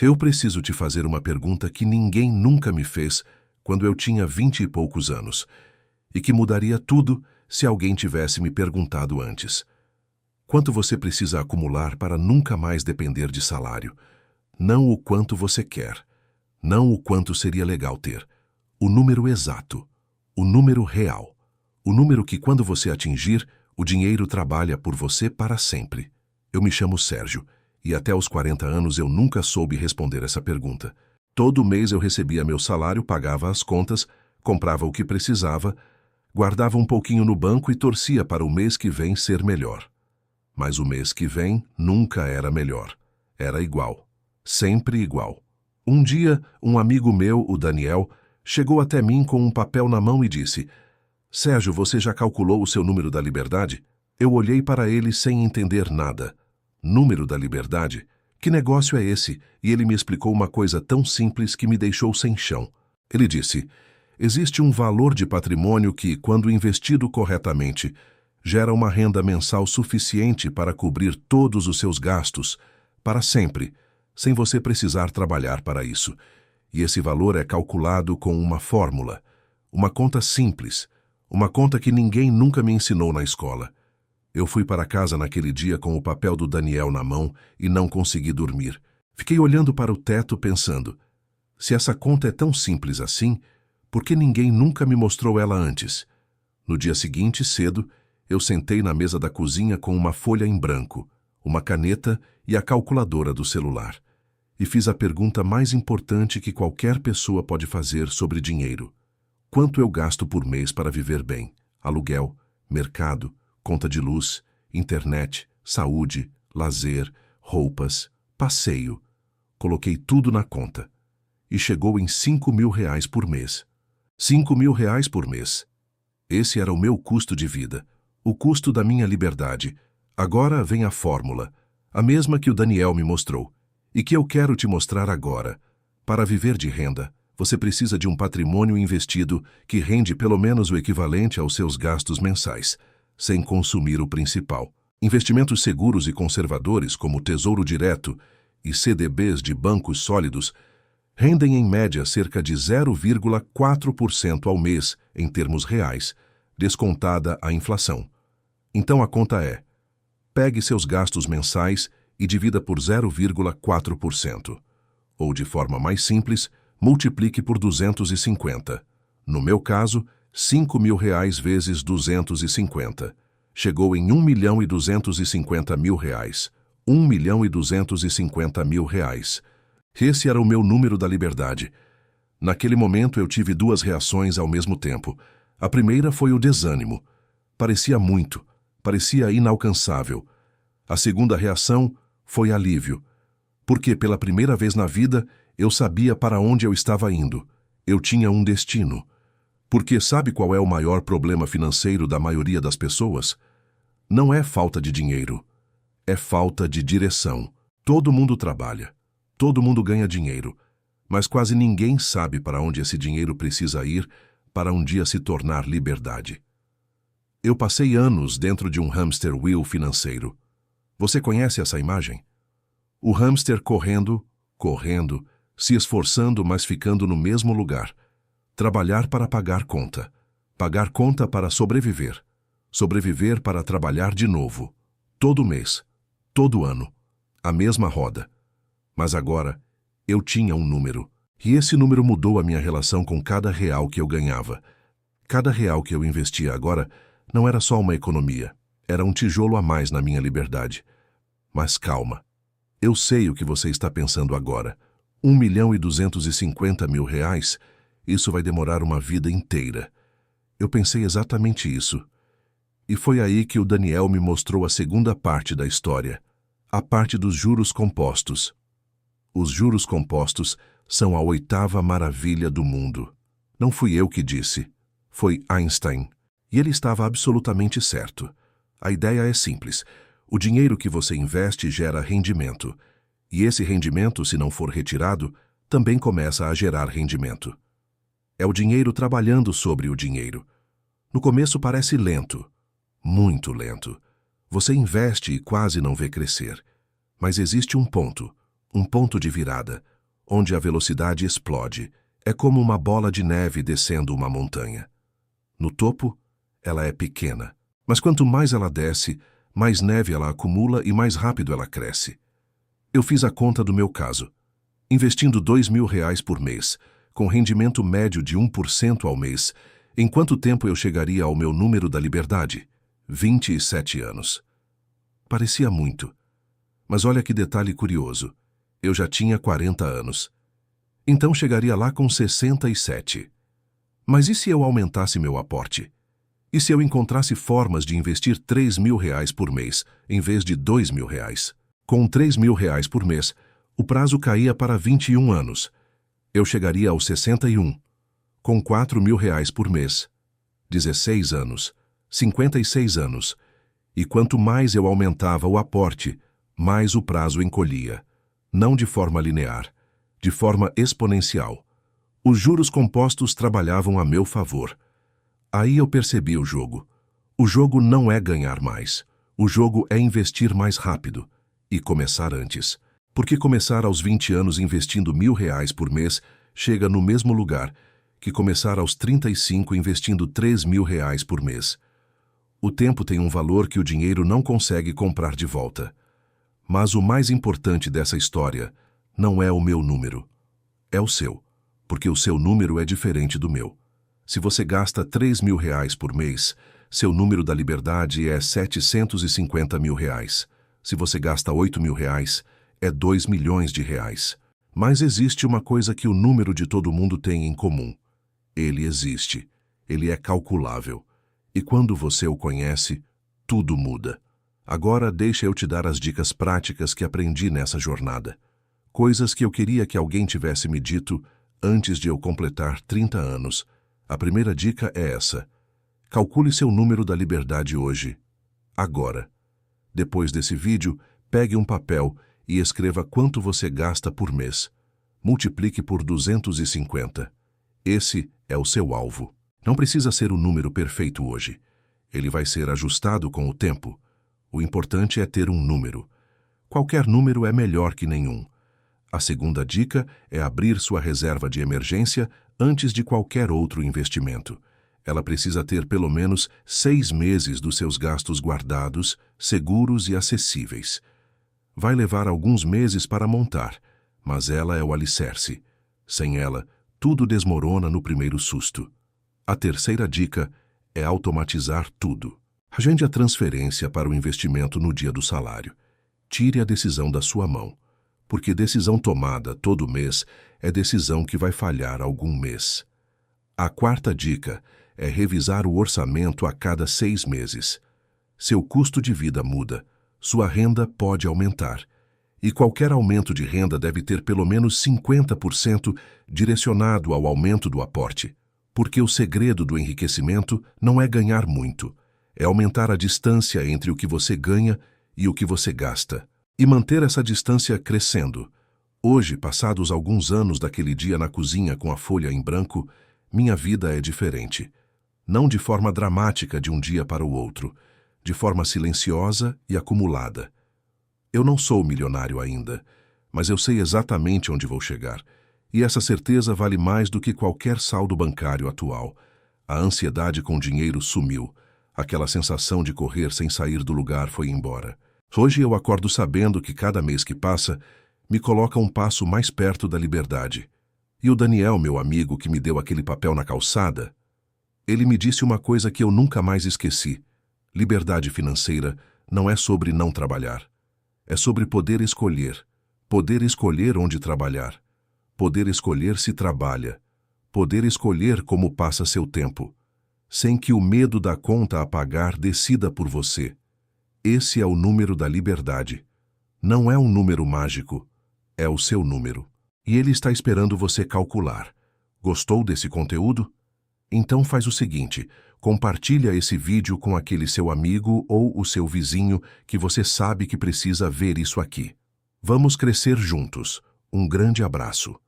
Eu preciso te fazer uma pergunta que ninguém nunca me fez quando eu tinha 20 e poucos anos, e que mudaria tudo se alguém tivesse me perguntado antes. Quanto você precisa acumular para nunca mais depender de salário? Não o quanto você quer, não o quanto seria legal ter. O número exato, o número real, o número que quando você atingir, o dinheiro trabalha por você para sempre. Eu me chamo Sérgio, e até os 40 anos eu nunca soube responder essa pergunta. Todo mês eu recebia meu salário, pagava as contas, comprava o que precisava, guardava um pouquinho no banco e torcia para o mês que vem ser melhor. Mas o mês que vem nunca era melhor. Era igual. Sempre igual. Um dia, um amigo meu, o Daniel, chegou até mim com um papel na mão e disse: Sérgio, você já calculou o seu número da liberdade? Eu olhei para ele sem entender nada. Número da liberdade? Que negócio é esse? E ele me explicou uma coisa tão simples que me deixou sem chão. Ele disse: existe um valor de patrimônio que, quando investido corretamente, gera uma renda mensal suficiente para cobrir todos os seus gastos, para sempre, sem você precisar trabalhar para isso. E esse valor é calculado com uma fórmula, uma conta simples, uma conta que ninguém nunca me ensinou na escola. Eu fui para casa naquele dia com o papel do Daniel na mão e não consegui dormir. Fiquei olhando para o teto pensando: se essa conta é tão simples assim, por que ninguém nunca me mostrou ela antes? No dia seguinte, cedo, eu sentei na mesa da cozinha com uma folha em branco, uma caneta e a calculadora do celular. E fiz a pergunta mais importante que qualquer pessoa pode fazer sobre dinheiro. Quanto eu gasto por mês para viver bem? Aluguel, mercado, conta de luz, internet, saúde, lazer, roupas, passeio. Coloquei tudo na conta. E chegou em R$ 5.000 por mês. R$ 5.000 por mês. Esse era o meu custo de vida, o custo da minha liberdade. Agora vem a fórmula, a mesma que o Daniel me mostrou, e que eu quero te mostrar agora. Para viver de renda, você precisa de um patrimônio investido que rende pelo menos o equivalente aos seus gastos mensais, sem consumir o principal. Investimentos seguros e conservadores, como Tesouro Direto e CDBs de bancos sólidos, rendem em média cerca de 0,4% ao mês em termos reais, descontada a inflação. Então a conta é: pegue seus gastos mensais e divida por 0,4%. Ou, de forma mais simples, multiplique por 250. No meu caso, R$ 5.000 vezes 250. Chegou em R$ 1.250.000. R$ 1.250.000. Esse era o meu número da liberdade. Naquele momento eu tive duas reações ao mesmo tempo. A primeira foi o desânimo. Parecia muito, parecia inalcançável. A segunda reação foi alívio, porque pela primeira vez na vida eu sabia para onde eu estava indo. Eu tinha um destino. Porque sabe qual é o maior problema financeiro da maioria das pessoas? Não é falta de dinheiro, é falta de direção. Todo mundo trabalha, todo mundo ganha dinheiro, mas quase ninguém sabe para onde esse dinheiro precisa ir para um dia se tornar liberdade. Eu passei anos dentro de um hamster wheel financeiro. Você conhece essa imagem? O hamster correndo, correndo, se esforçando, mas ficando no mesmo lugar. Trabalhar para pagar conta para sobreviver, sobreviver para trabalhar de novo, todo mês, todo ano, a mesma roda. Mas agora, eu tinha um número, e esse número mudou a minha relação com cada real que eu ganhava. Cada real que eu investia agora não era só uma economia, era um tijolo a mais na minha liberdade. Mas calma, eu sei o que você está pensando agora. R$ 1.250.000? Isso vai demorar uma vida inteira. Eu pensei exatamente isso. E foi aí que o Daniel me mostrou a segunda parte da história, a parte dos juros compostos. Os juros compostos são a 8ª maravilha do mundo. Não fui eu que disse, foi Einstein. E ele estava absolutamente certo. A ideia é simples. O dinheiro que você investe gera rendimento. E esse rendimento, se não for retirado, também começa a gerar rendimento. É o dinheiro trabalhando sobre o dinheiro. No começo parece lento, muito lento. Você investe e quase não vê crescer. Mas existe um ponto de virada, onde a velocidade explode. É como uma bola de neve descendo uma montanha. No topo, ela é pequena, mas quanto mais ela desce, mais neve ela acumula e mais rápido ela cresce. Eu fiz a conta do meu caso. Investindo R$ 2.000 por mês, com rendimento médio de 1% ao mês, em quanto tempo eu chegaria ao meu número da liberdade? 27 anos. Parecia muito. Mas olha que detalhe curioso. Eu já tinha 40 anos. Então chegaria lá com 67. Mas e se eu aumentasse meu aporte? E se eu encontrasse formas de investir R$ 3.000 por mês, em vez de R$ 2.000? Com R$ 3.000 por mês, o prazo caía para 21 anos. Eu chegaria aos 61. Com R$ 4.000 por mês. 16 anos. 56 anos. E quanto mais eu aumentava o aporte, mais o prazo encolhia. Não de forma linear, de forma exponencial. Os juros compostos trabalhavam a meu favor. Aí eu percebi o jogo. O jogo não é ganhar mais. O jogo é investir mais rápido e começar antes. Porque começar aos 20 anos investindo R$ 1.000 por mês chega no mesmo lugar que começar aos 35 investindo R$ 3.000 por mês. O tempo tem um valor que o dinheiro não consegue comprar de volta. Mas o mais importante dessa história não é o meu número. É o seu, porque o seu número é diferente do meu. Se você gasta R$ 3.000 por mês, seu número da liberdade é R$ 750.000. Se você gasta R$ 8.000, é R$ 2 milhões. Mas existe uma coisa que o número de todo mundo tem em comum. Ele existe. Ele é calculável. E quando você o conhece, tudo muda. Agora deixa eu te dar as dicas práticas que aprendi nessa jornada. Coisas que eu queria que alguém tivesse me dito antes de eu completar 30 anos. A primeira dica é essa. Calcule seu número da liberdade hoje. Agora. Depois desse vídeo, pegue um papel e escreva quanto você gasta por mês. Multiplique por 250. Esse é o seu alvo. Não precisa ser o número perfeito hoje. Ele vai ser ajustado com o tempo. O importante é ter um número. Qualquer número é melhor que nenhum. A segunda dica é abrir sua reserva de emergência antes de qualquer outro investimento. Ela precisa ter pelo menos 6 meses dos seus gastos guardados, seguros e acessíveis. Vai levar alguns meses para montar, mas ela é o alicerce. Sem ela, tudo desmorona no primeiro susto. A terceira dica é automatizar tudo. Agende a transferência para o investimento no dia do salário. Tire a decisão da sua mão, porque decisão tomada todo mês é decisão que vai falhar algum mês. A quarta dica é revisar o orçamento a cada 6 meses. Seu custo de vida muda, sua renda pode aumentar. E qualquer aumento de renda deve ter pelo menos 50% direcionado ao aumento do aporte. Porque o segredo do enriquecimento não é ganhar muito, é aumentar a distância entre o que você ganha e o que você gasta, e manter essa distância crescendo. Hoje, passados alguns anos daquele dia na cozinha com a folha em branco, minha vida é diferente. Não de forma dramática de um dia para o outro, de forma silenciosa e acumulada. Eu não sou milionário ainda, mas eu sei exatamente onde vou chegar. E essa certeza vale mais do que qualquer saldo bancário atual. A ansiedade com o dinheiro sumiu. Aquela sensação de correr sem sair do lugar foi embora. Hoje eu acordo sabendo que cada mês que passa me coloca um passo mais perto da liberdade. E o Daniel, meu amigo, que me deu aquele papel na calçada, ele me disse uma coisa que eu nunca mais esqueci. Liberdade financeira não é sobre não trabalhar. É sobre poder escolher onde trabalhar. Poder escolher se trabalha, poder escolher como passa seu tempo, sem que o medo da conta a pagar decida por você. Esse é o número da liberdade. Não é um número mágico, é o seu número. E ele está esperando você calcular. Gostou desse conteúdo? Então faz o seguinte, compartilha esse vídeo com aquele seu amigo ou o seu vizinho que você sabe que precisa ver isso aqui. Vamos crescer juntos. Um grande abraço.